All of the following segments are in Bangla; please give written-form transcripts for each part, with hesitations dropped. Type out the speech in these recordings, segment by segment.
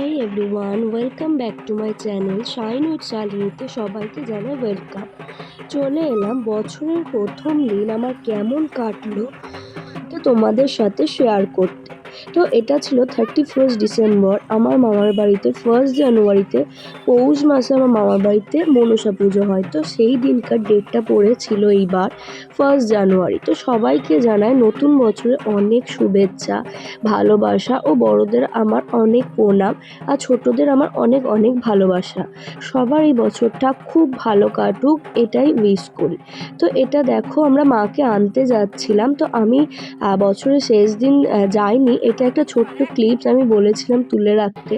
Hey everyone, welcome back to my channel shine with শালিনীতে সবাইকে জানাই ওয়েলকাম। চলে এলাম বছরের প্রথম দিন আমার কেমন কাটলো তো তোমাদের সাথে শেয়ার করতে। তো এটা ছিল 31 ডিসেম্বর আমার মামার বাড়িতে। 1 জানুয়ারিতে পৌষ মাসে আমার মামার বাড়িতে মনসা পুজো হয়। তো সেই দিনকার ডেটটা পড়েছিল এইবার 1 জানুয়ারি। তো সবাইকে জানাই নতুন বছরে অনেক শুভেচ্ছা, ভালোবাসা ও বড়দের আমার অনেক প্রণাম আর ছোটদের আমার অনেক অনেক ভালোবাসা। সবার এই বছরটা খুব ভালো কাটুক এটাই উইশ করি। তো এটা দেখো আমরা মাকে আনতে যাচ্ছিলাম। তো আমি বছরের শেষ দিন যাইনি, এটা একটা ছোট্ট ক্লিপস আমি বলেছিলাম তুলে রাখতে,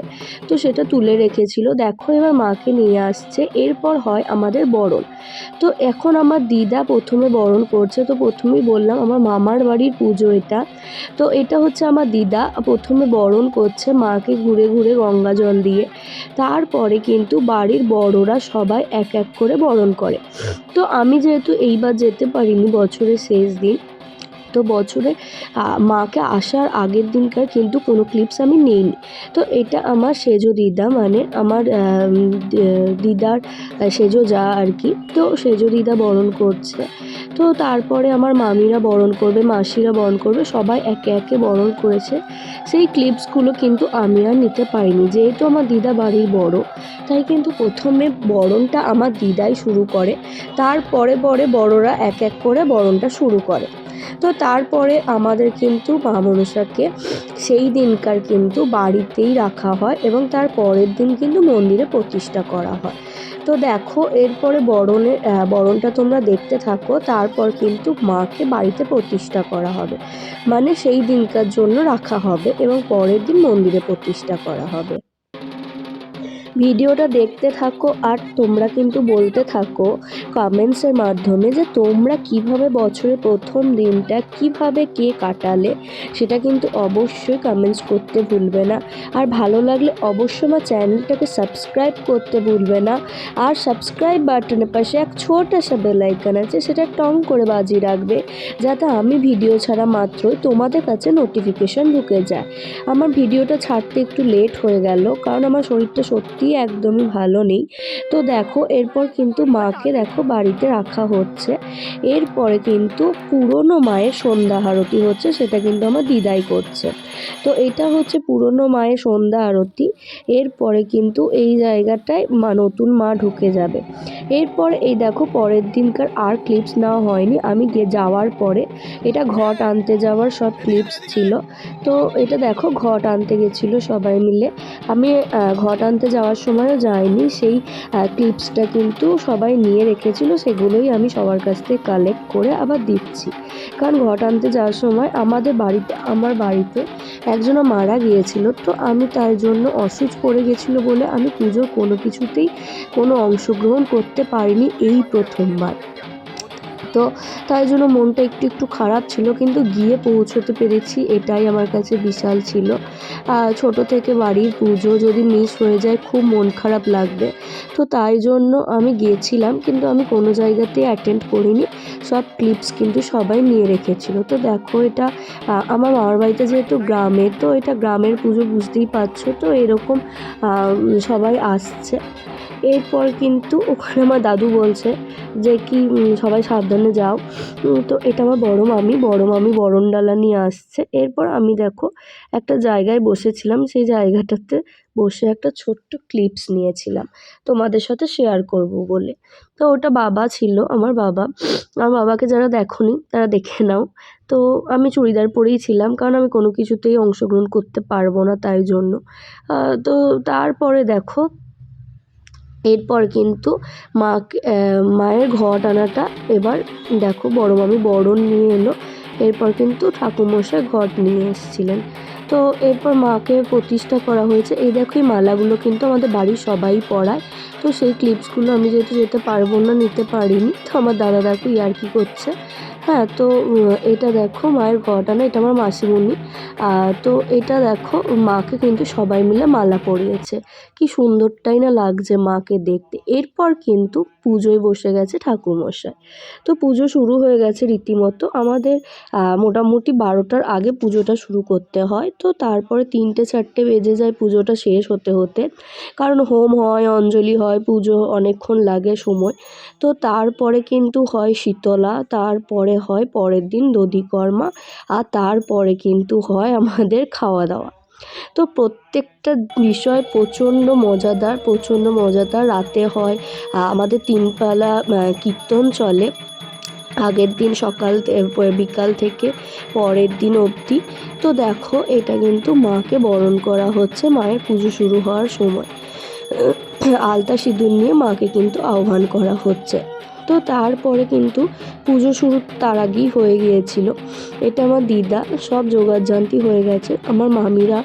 তো সেটা তুলে রেখেছিল। দেখো এবার মাকে নিয়ে আসছে, এরপর হয় আমাদের বরণ। তো এখন আমার দিদা প্রথমে বরণ করছে। তো প্রথমেই বললাম আমার মামার বাড়ির পুজো এটা। তো এটা হচ্ছে আমার দিদা প্রথমে বরণ করছে মাকে ঘুরে ঘুরে গঙ্গা জল দিয়ে। তারপরে কিন্তু বাড়ির বড়রা সবাই এক এক করে বরণ করে। তো আমি যেহেতু এইবার যেতে পারিনি বছরের শেষ দিন, তো বছরে মাকে আসার আগের দিনকার কিন্তু কোনো ক্লিপস আমি নিইনি। তো এটা আমার সেজো দিদা, মানে আমার দিদার সেজো যা আর কি। তো সেজো দিদা বরণ করছে। তো তারপরে আমার মামিরা বরণ করবে, মাসিরা বরণ করবে, সবাই একে একে বরণ করেছে। সেই ক্লিপসগুলো কিন্তু আমি আর নিতে পারিনি, যেহেতু আমার দিদা বাড়ির বড়, তাই কিন্তু প্রথমে বরণটা আমার দিদাই শুরু করে। তারপরে বড়রা এক এক করে বরণটা শুরু করে। তো তারপরে আমাদের কিন্তু মা মনসাকে সেই দিনকার কিন্তু বাড়িতেই রাখা হয় এবং তার পরের দিন কিন্তু মন্দিরে প্রতিষ্ঠা করা হয়। তো দেখো এরপরে বরণটা তোমরা দেখতে থাকো। তারপর কিন্তু মাকে বাড়িতে প্রতিষ্ঠা করা হবে, মানে সেই দিনকার জন্য রাখা হবে এবং পরের দিন মন্দিরে প্রতিষ্ঠা করা হবে। ভিডিওটা দেখতে থাকো আর তোমরা কিন্তু বলতে থাকো কমেন্টসের মাধ্যমে যে তোমরা কিভাবে বছরের প্রথম দিনটা কিভাবে কে কাটালে, সেটা কিন্তু অবশ্যই কমেন্টস করতে ভুলবে না। আর ভালো লাগলে অবশ্যই আমার চ্যানেলটাকে সাবস্ক্রাইব করতে ভুলবে না। আর সাবস্ক্রাইব বাটনের পাশে এক ছোটা সা বেল আইকন আছে, সেটা টং করে বাজিয়ে রাখবে, যাতে আমি ভিডিও ছাড়া মাত্রই তোমাদের কাছে নোটিফিকেশন ঢুকে যায়। আমার ভিডিওটা ছাড়তে একটু লেট হয়ে গেল, কারণ আমার শরীরটা সত্যি একদমই ভালো নেই। তো দেখো এরপর কিন্তু মাকে দেখো বাড়িতে রাখা হচ্ছে। এরপরে কিন্তু পুরনো মায়ের সন্ধ্যা আরতি হচ্ছে, সেটা কিন্তু আমার দিদাই করছে। তো এটা হচ্ছে পুরনো মায়ের সন্ধ্যা আরতি। এরপরে কিন্তু এই জায়গাটায় নতুন মা ঢুকে যাবে। এরপর এই দেখো পরের দিনকার আর ক্লিপস নেওয়া হয়নি, আমি যাওয়ার পরে এটা ঘট আনতে যাওয়ার সব ক্লিপস ছিল। তো এটা দেখো ঘট আনতে গেছিলো সবাই মিলে। আমি ঘট আনতে যাওয়ার সময়ও যাইনি, সেই ক্লিপসটা কিন্তু সবাই নিয়ে রেখেছিল, সেগুলোই আমি সবার কাছ থেকে কালেক্ট করে আবার দিচ্ছি। কারণ ঘট আনতে যাওয়ার সময় আমার বাড়িতে একজনও মারা গিয়েছিল। তো আমি তার জন্য অসুচ পড়ে গেছিলো বলে আমি পুজোর কোনো কিছুতেই কোনো অংশগ্রহণ করতে পারিনি এই প্রথমবার। তো তাই জন্য মনটা একটু খারাপ ছিল, কিন্তু গিয়ে পৌঁছতে পেরেছি এটাই আমার কাছে বিশাল ছিল। ছোট থেকে বাড়ির পুজো যদি মিস হয়ে যায় খুব মন খারাপ লাগবে। তো তাই জন্য আমি গিয়েছিলাম, কিন্তু আমি কোনো জায়গাতেই অ্যাটেন্ড করিনি। সব ক্লিপস কিন্তু সবাই নিয়ে রেখেছিল। তো দেখো এটা আমার মামার বাড়িতে যেহেতু গ্রামে, তো এটা গ্রামের পুজো বুঝতেই পারছো। তো এরকম সবাই আসছে। এরপর কিন্তু ওখানে আমার দাদু বলছে যে কি সবাই সাবধানে যাও। তো এটা আমার বড় মামি বরণডালা নিয়ে আসছে। এরপর আমি দেখো একটা জায়গায় বসেছিলাম, সেই জায়গাটাতে বসে একটা ছোট্ট ক্লিপস নিয়েছিলাম তোমাদের সাথে শেয়ার করব বলে। তো ওটা বাবা ছিল, আমার বাবাকে যারা দেখোনি তারা দেখে নাও। তো আমি চুড়িদার পরেই ছিলাম, কারণ আমি কোনো কিছুতেই অংশগ্রহণ করতে পারবো না, তাই জন্য। তো তারপরে দেখো এরপর কিন্তু মায়ের ঘট আনাটা এবার দেখো বড় মামি বরণ নিয়ে এলো। এরপর কিন্তু ঠাকুরমশাই ঘট নিয়ে এসেছিলেন। তো এরপর মাকে প্রতিষ্ঠা করা হয়েছে। এই দেখো এই মালাগুলো কিন্তু আমাদের বাড়ির সবাই পরায়। তো তো সেই ক্লিপসগুলো আমি যেহেতু যেতে পারবো না, নিতে পারিনি। তো আমার দাদা দেখো ইয়ার্কি করছে। হ্যাঁ, তো এটা দেখো মায়ের ঘট আনা, এটা আমার মাসিমণি। তো এটা দেখো মাকে কিন্তু সবাই মিলে মালা পরিয়েছে। কি সুন্দরটাই না লাগছে মাকে দেখতে। এরপর কিন্তু পুজোয় বসে গেছে ঠাকুরমশাই। তো পুজো শুরু হয়ে গেছে রীতিমতো। আমাদের মোটামুটি 12টার আগে পুজোটা শুরু করতে হয়। তো তারপরে 3টে-4টে বেজে যায় পুজোটা শেষ হতে হতে। কারণ হোম হয়, অঞ্জলি হয়, পুজো অনেকক্ষণ লাগে সময়। তো তারপরে কিন্তু হয় শীতলা, তারপরে হয় পরের দিন দধিকর্মা, আর তারপরে কিন্তু হয় আমাদের খাওয়া দাওয়া। তো প্রত্যেকটা বিষয় প্রচণ্ড মজাদার। রাতে হয় আমাদের 3 পালা কীর্তন চলে আগের দিন বিকাল থেকে পরের দিন অবধি। তো দেখো এটা কিন্তু মাকে বরণ করা হচ্ছে মায়ের পুজো শুরু হওয়ার সময়। আলতা সিঁদুর নিয়ে মাকে কিন্তু আহ্বান করা হচ্ছে। তো তারপরে কিন্তু পুজো শুরু তার আগেই হয়ে গিয়েছিল। এটা আমার দিদা সব জোগাড়যন্ত্র হয়ে গেছে। আমার মামিরা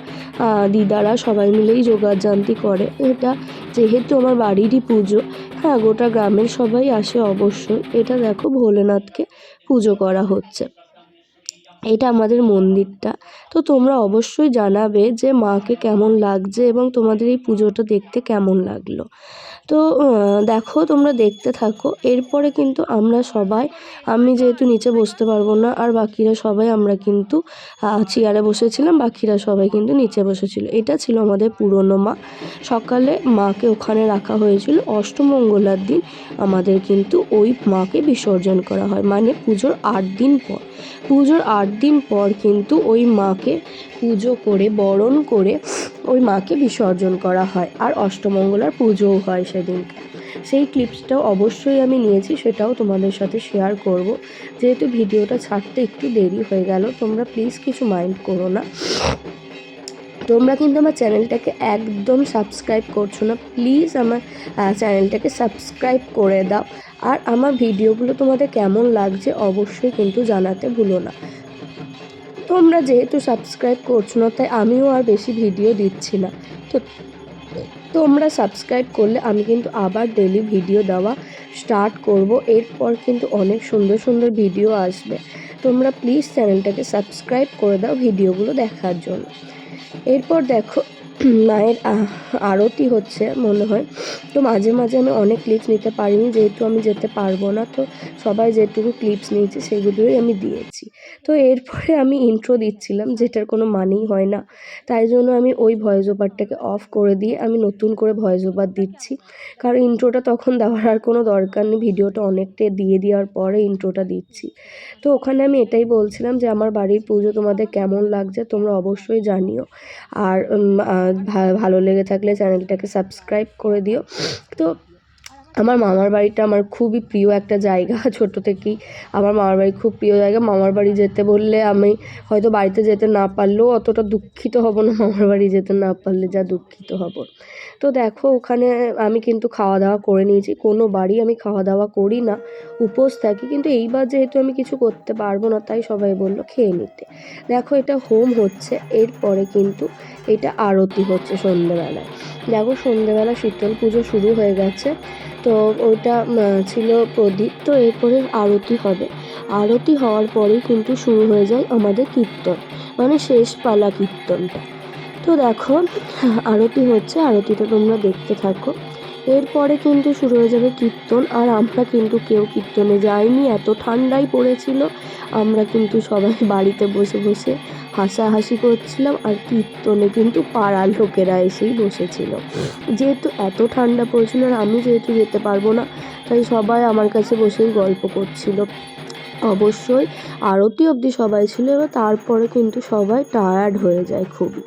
দিদারা সবাই মিলেই জোগাড়যন্ত্র করে। এটা যেহেতু আমার বাড়িরই পুজো, হ্যাঁ গোটা গ্রামের সবাই আসে অবশ্যই। এটা দেখো ভোলেনাথকে পুজো করা হচ্ছে। এটা আমাদের মন্দিরটা। তো তোমরা অবশ্যই জানাবে যে মাকে কেমন লাগছে এবং তোমাদের এই পুজোটা দেখতে কেমন লাগলো। তো দেখো তোমরা দেখতে থাকো। এরপরে কিন্তু আমরা সবাই, আমি যেহেতু নিচে বসতে পারবো না, আর বাকিরা সবাই আমরা কিন্তু চেয়ারে বসেছিলাম, বাকিরা সবাই কিন্তু নিচে বসেছিল। এটা ছিল আমাদের পুরনো মা। সকালে মাকে ওখানে রাখা হয়েছিল। অষ্টমঙ্গলার দিন আমাদের কিন্তু ওই মাকে বিসর্জন করা হয়, মানে পুজোর 8 দিন পর। পুজোর 8 দিন পর কিন্তু ওই মাকে পুজো করে বরণ করে ওই মাকে বিসর্জন করা হয়, আর অষ্টমঙ্গলার পুজোও হয় সেদিনকে। সেই ক্লিপসটাও অবশ্যই আমি নিয়েছি, সেটাও তোমাদের সাথে শেয়ার করব। যেহেতু ভিডিওটা ছাড়তে একটু দেরি হয়ে গেল, তোমরা প্লিজ কিছু মাইন্ড করো না। তোমরা কিন্তু আমার চ্যানেলটাকে একদম সাবস্ক্রাইব করছো না, প্লিজ আমার চ্যানেলটাকে সাবস্ক্রাইব করে দাও। আর আমার ভিডিওগুলো তোমাদের কেমন লাগছে অবশ্যই কিন্তু জানাতে ভুলো না। তোমরা যেহেতু সাবস্ক্রাইব করছো না, তাই আমিও আর বেশি ভিডিও দিচ্ছি না। তো তোমরা সাবস্ক্রাইব করলে আমি কিন্তু আবার ডেলি ভিডিও দেওয়া স্টার্ট করব। এরপর কিন্তু অনেক সুন্দর সুন্দর ভিডিও আসবে। তোমরা প্লিজ চ্যানেলটাকে সাবস্ক্রাইব করে দাও ভিডিওগুলো দেখার জন্য। এরপর দেখো মায়ের আরতি হচ্ছে মনে হয়। তো মাঝে মাঝে আমি অনেক ক্লিপস নিতে পারিনি, যেহেতু আমি যেতে পারবো না। তো সবাই যেটুকু ক্লিপস নিয়েছে সেগুলোই আমি দিয়েছি। তো এরপরে আমি ইন্ট্রো দিচ্ছিলাম, যেটার কোনো মানেই হয় না। তাই জন্য আমি ওই ভয়েস ওভারটাকে অফ করে দিয়ে আমি নতুন করে ভয়েস ওভার দিচ্ছি। কারণ ইন্ট্রোটা তখন দেওয়ার আর কোনো দরকার নেই, ভিডিওটা অনেকটা দিয়ে দেওয়ার পরে ইন্ট্রোটা দিচ্ছি। তো ওখানে আমি এটাই বলছিলাম যে আমার বাড়ির পুজো তোমাদের কেমন লাগছে তোমরা অবশ্যই জানিও। আর ভালো লেগে থাকলে চ্যানেলটাকে সাবস্ক্রাইব করে দিও। তো আমার মামার বাড়িটা আমার খুবই প্রিয় একটা জায়গা। ছোট থেকেই আমার মামার বাড়ি খুব প্রিয় জায়গা। মামার বাড়ি যেতে বললে আমি হয়তো বাড়িতে যেতে না পারলেও অতটা দুঃখিত হব না, মামার বাড়ি যেতে না পারলে যা দুঃখিত হব। তো দেখো ওখানে আমি কিন্তু খাওয়া দাওয়া করে নিয়েছি। কোনো বাড়ি আমি খাওয়া দাওয়া করি না, উপোস থাকি। কিন্তু এইবার যেহেতু আমি কিছু করতে পারবো না, তাই সবাই বললো খেয়ে নিতে। দেখো এটা হোম হচ্ছে, এরপরে কিন্তু এটা আরতি হচ্ছে সন্ধ্যেবেলায়। দেখো সন্ধ্যেবেলা শীতল পুজো শুরু হয়ে গেছে। তো ওইটা ছিল প্রদীপ। তো এরপরে আরতি হবে। আরতি হওয়ার পরেই কিন্তু শুরু হয়ে যায় আমাদের কীর্তন, মানে শেষ পালা কীর্তনটা। তো দেখো আরতি হচ্ছে, আরতিটা তোমরা দেখতে থাকো। এরপরে কিন্তু শুরু হয়ে যাবে কীর্তন। আর আমরা কিন্তু কেউ কীর্তনে যাইনি, এত ঠান্ডাই পড়েছিল। আমরা কিন্তু সবাই বাড়িতে বসে বসে হাসাহাসি করছিলাম, আর কীর্তনে কিন্তু পাড়ার লোকেরা এসেই বসেছিল। যেহেতু এত ঠান্ডা পড়েছিল আর আমি যেহেতু যেতে পারবো না, তাই সবাই আমার কাছে বসেই গল্প করছিল। অবশ্যই আরতি অবধি সবাই ছিল, এবার তারপরে কিন্তু সবাই টায়ার্ড হয়ে যায় খুবই।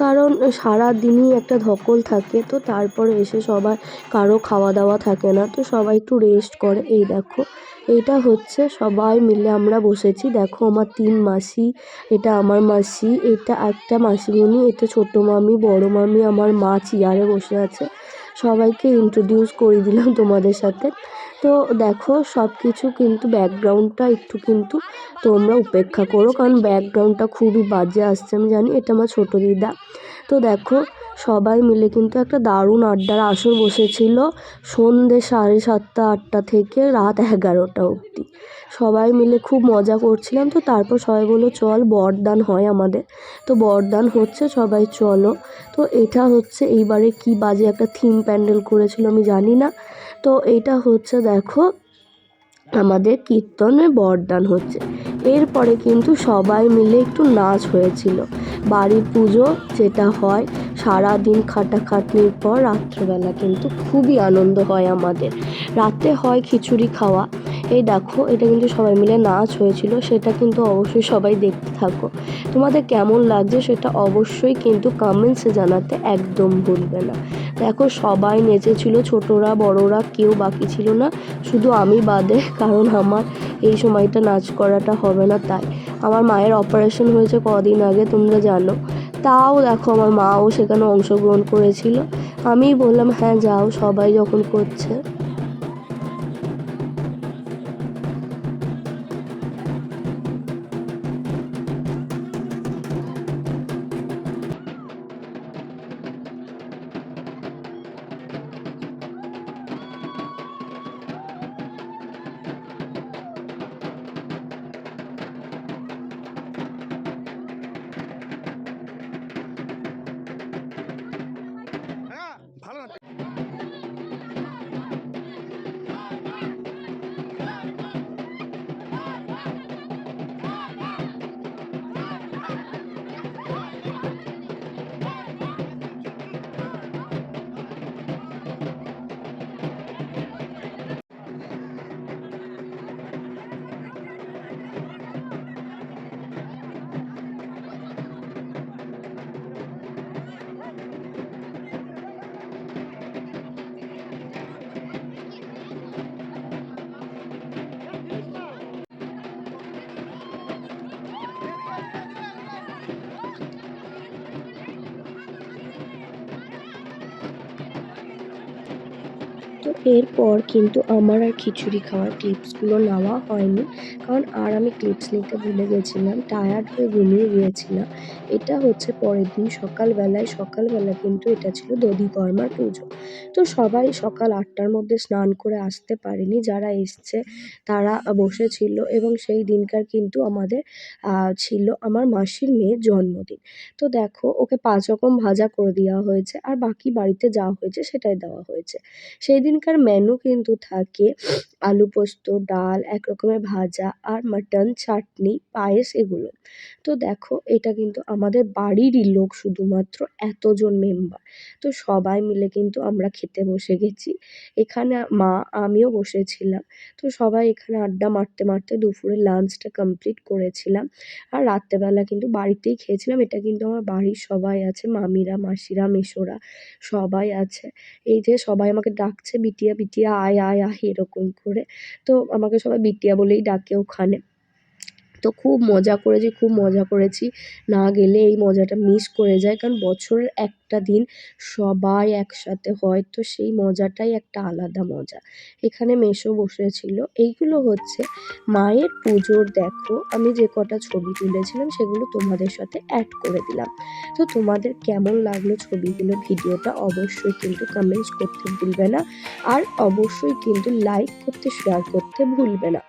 কারণ সারাদিনই একটা ধকল থাকে, তো তারপরে এসে সবার কারো খাওয়া দাওয়া থাকে না, তো সবাই একটু রেস্ট করে। এই দেখো এটা হচ্ছে সবাই মিলে আমরা বসেছি। দেখো আমার 3 মাসি, এটা আমার মাসি, এটা একটা মাসিমণি, এটা ছোটো মামি, বড় মামি, আমার মা চেয়ারে বসে আছে। সবাইকে ইন্ট্রোডিউস করে দিলাম তোমাদের সাথে। তো দেখো সব কিছু কিন্তু ব্যাকগ্রাউন্ডটা একটু কিন্তু তোমরা উপেক্ষা করো, কারণ ব্যাকগ্রাউন্ডটা খুবই বাজে আসছে আমি জানি। এটা আমার ছোটো দিদা। তো দেখো সবাই মিলে কিন্তু একটা দারুণ আড্ডার আসর বসেছিল সন্ধ্যে 7:30-8টা থেকে রাত 11টা অবধি। সবাই মিলে খুব মজা করছিলাম। তো তারপর সবাই বললো চল বরদান হয় আমাদের, তো বরদান হচ্ছে, সবাই চলো। তো এটা হচ্ছে এইবারে কি বাজে একটা থিম প্যান্ডেল করেছিল আমি জানি না। তো এটা হচ্ছে দেখো আমাদের কীর্তনে বরদান হচ্ছে। এরপরে কিন্তু সবাই মিলে একটু নাচ হয়েছিল। বাড়ির পুজো যেটা হয় সারাদিন খাটাখাটনির পর রাত্রেবেলা কিন্তু খুবই আনন্দ হয় আমাদের। রাতে হয় খিচুড়ি খাওয়া। এই দেখো এটা কিন্তু সবাই মিলে নাচ হয়েছিল, সেটা কিন্তু অবশ্যই সবাই দেখতে থাকো। তোমাদের কেমন লাগছে সেটা অবশ্যই কিন্তু কমেন্টসে জানাতে একদম ভুলবে না। দেখো সবাই নেচেছিল, ছোটরা বড়রা কেউ বাকি ছিল না, শুধু আমি বাদে, কারণ আমার এই সময়টা নাচ করাটা হবে না। তাই আমার মায়ের অপারেশন হয়েছে কদিন আগে, তোমরা জানো। তাও দেখো আমার মাও সেখানে অংশগ্রহণ করেছিল। আমি বললাম হ্যাঁ যাও, সবাই যখন করছে। তো এরপর কিন্তু আমার আর খিচুড়ি খাওয়ার ক্লিপসগুলো নেওয়া হয়নি, কারণ আর আমি ক্লিপস নিতে ভুলে গেছিলাম, টায়ার্ড হয়ে ঘুমিয়ে গিয়েছিলাম। এটা হচ্ছে পরের দিন সকালবেলা কিন্তু এটা ছিল দধিকর্মার পুজো। তো সবাই সকাল 8টার মধ্যে স্নান করে আসতে পারেনি, যারা এসছে তারা বসেছিল। এবং সেই দিনকার কিন্তু আমাদের ছিল আমার মাসির মেয়ের জন্মদিন। তো দেখো ওকে 5 রকম ভাজা করে দেওয়া হয়েছে, আর বাকি বাড়িতে যা হয়েছে সেটাই দেওয়া হয়েছে। সেই দিনকার মেনু কিন্তু থাকে আলু পোস্ত, ডাল, এক রকমের ভাজা আর মাটন, চাটনি, পায়েস এগুলো। তো দেখো এটা কিন্তু আমাদের বাড়িরই লোক, শুধুমাত্র এতজন মেম্বার। তো সবাই মিলে কিন্তু আমরা খেতে বসে গেছি। এখানে মা, আমিও বসেছিলাম। তো সবাই এখানে আড্ডা মারতে দুপুরের লাঞ্চটা কমপ্লিট করেছিলাম। আর রাত্রেবেলা কিন্তু বাড়িতেই খেয়েছিলাম। এটা কিন্তু আমার বাড়ির সবাই আছে, মামিরা, মাসিরা, মেসোরা সবাই আছে। এই যে সবাই আমাকে ডাকছে, বিটিয়া, বিটিয়া আয়, আয়, আয় এরকম করে। তো আমাকে সবাই বিটিয়া বলেই ডাকে ওখানে। তো খুব মজা করেছি। না গেলে এই মজাটা মিস করে যায়, কারণ বছরের একটা দিন সবাই একসাথে হয়, তো সেই মজাটাই একটা আলাদা মজা। এখানে মেসো বসেছিল। এইগুলো হচ্ছে মায়ের পুজোর, দেখো আমি যে কটা ছবি তুলেছিলাম সেগুলো তোমাদের সাথে অ্যাড করে দিলাম। তো তোমাদের কেমন লাগলো ছবিগুলো, ভিডিওটা অবশ্যই কিন্তু কমেন্টস করতে ভুলবে না। আর অবশ্যই কিন্তু লাইক করতে, শেয়ার করতে ভুলবে না।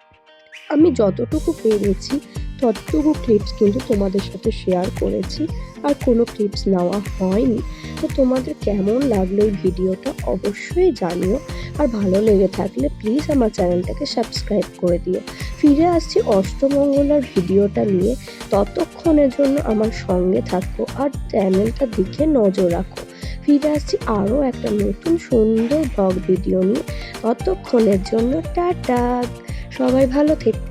আমি যতটুকু পেরেছি ততটুকু ক্লিপস কিন্তু তোমাদের সাথে শেয়ার করেছি, আর কোনো ক্লিপস নেওয়া হয়নি। তো তোমাদের কেমন লাগলো এই ভিডিওটা অবশ্যই জানিও। আর ভালো লেগে থাকলে প্লিজ আমার চ্যানেলটাকে সাবস্ক্রাইব করে দিও। ফিরে আসছি অষ্টমঙ্গলার ভিডিওটা নিয়ে, ততক্ষণের জন্য আমার সঙ্গে থাকো আর চ্যানেলটার দিকে নজর রাখো। ফিরে আসছি আরও একটা নতুন সুন্দর ব্লগ ভিডিও নিয়ে, ততক্ষণের জন্য টাটা। সবাই ভালো থেকো।